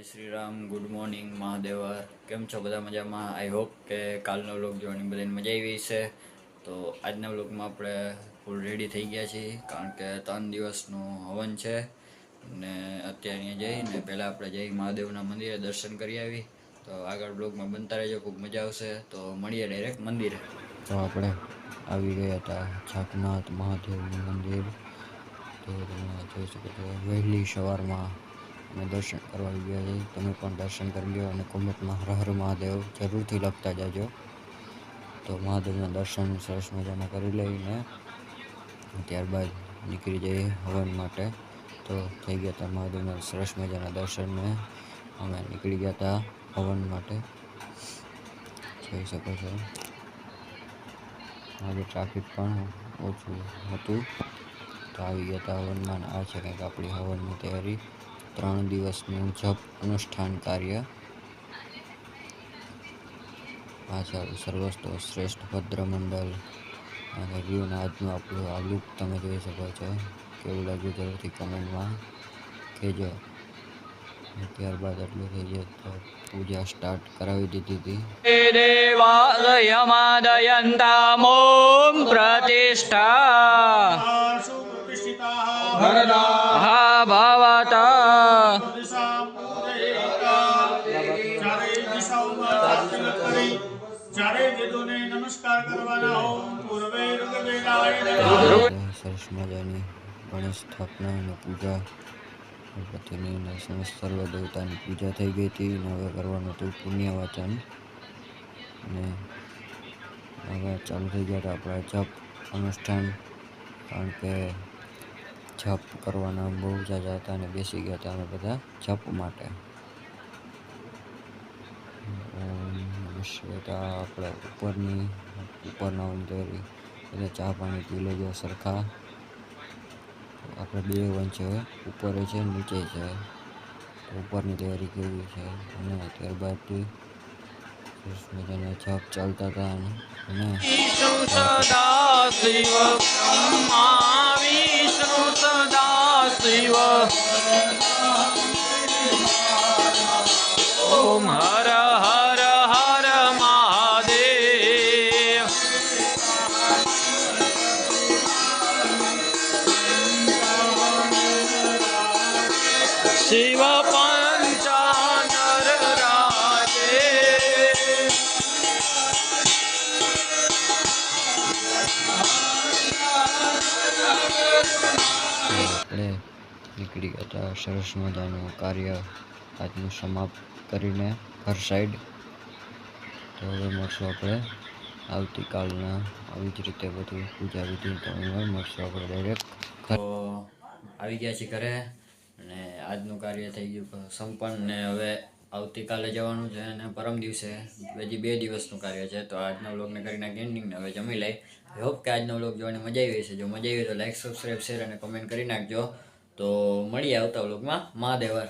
Shri Ram, good morning મહાદેવર. કેમ છો બધા? મજામાં? આઈ હોપ કે કાલનો વ્લોગ જોવાની બધાને મજા આવી છે. તો આજના વ્લોગમાં આપણે ફૂલ રેડી થઈ ગયા છીએ, કારણ કે 3 દિવસનું હવન છે. ને અત્યારે અહીંયા જઈને પહેલાં આપણે જઈ મહાદેવના મંદિરે દર્શન કરી આવી. તો આગળ વ્લોગમાં બનતા રહેજો, ખૂબ મજા આવશે. તો મળીએ ડાયરેક્ટ મંદિરે. તો આપણે આવી ગયા હતા જાગનાથ મહાદેવનું મંદિર. તો તમે જોઈ શકો છો વહેલી સવારમાં અમે દર્શન કરવા ગયા છીએ. તમે પણ દર્શન કરી લો અને કોમેન્ટમાં હર હર મહાદેવ જરૂરથી લખતા જાજો. તો મહાદેવના દર્શન સરસ મજાના કરી લઈને ત્યારબાદ નીકળી જઈએ હવન માટે. તો થઈ ગયા હતા મહાદેવના સરસ મજાના દર્શનને અમે નીકળી ગયા હતા હવન માટે. જોઈ શકો છો આજે ટ્રાફિક પણ ઓછું હતું. તો આવી ગયા હતા હવનમાં. આ છે કંઈક આપણી હવનની તૈયારી. 3 દિવસનું જપ અનુષ્ઠાન કાર્ય. આ છે સર્વસ્તો શ્રેષ્ઠ ભદ્ર મંડળ રહ્યું. આજનું આપણું આ લુક તમે જોઈ શકો છો. કેવું લાગ્યું જરૂરથી કમેન્ટમાં કહેજો. ત્યારબાદ એટલું થઈ જાય તો પૂજા સ્ટાર્ટ કરાવી દીધી હતી. દેવાદયમાદયંતામોમ પ્રતિષ્ઠા હા ભાવતા સરસ મજાની ગણેશ સ્થાપના અને પૂજા ગણપતિની સમસ્ત સર્વ દેવતાની પૂજા થઈ ગઈ હતી. અને હવે કરવાનું હતું પુણ્ય વાચન. અને હવે ચાલુ થઈ ગયા હતા આપણા જપ અનુષ્ઠાન, કારણ કે જપ કરવાના બહુ જાજા હતા અને બેસી ગયા હતા અમે બધા જપ માટે. આપણે ઉપરના તૈયારી એટલે ચા પાણી પી લેજો સરખા. આપણે 2 વન છે, ઉપર છે નીચે છે. ઉપરની તૈયારી કેવી છે અને ત્યારબાદથી સરસ મજાના જપ ચાલતા હતા. અને ઓમ હર હર હર મહાદેવ. શિવ પંચાનર રાજે. આપણે નીકળી ગયા હતા સરસ મજાનું કાર્ય આજનું સમાપ્ત કરીને ઘર સાઈડ. તો હવે મળશું આપણે આવતીકાલના આવી જ રીતે બધું પૂજા વિધિ મળશું આપણે ડાયરેક્ટ. તો આવી ગયા છીએ ઘરે અને આજનું કાર્ય થઈ ગયું સંપન્ન. ને હવે આવતીકાલે જવાનું છે અને પરમ દિવસે હજી 2 દિવસનું કાર્ય છે. તો આજના વ્લોગને કરી નાખી એન્ડિંગને હવે જમી લઈ. આઈ હોપ કે આજનો વ્લોગ જોવાની મજા આવી હશે. જો મજા આવી તો લાઈક, સબસ્ક્રાઈબ, શેર અને કમેન્ટ કરી નાખજો. તો મળીએ આવતા વ્લોગમાં. મહાદેવર.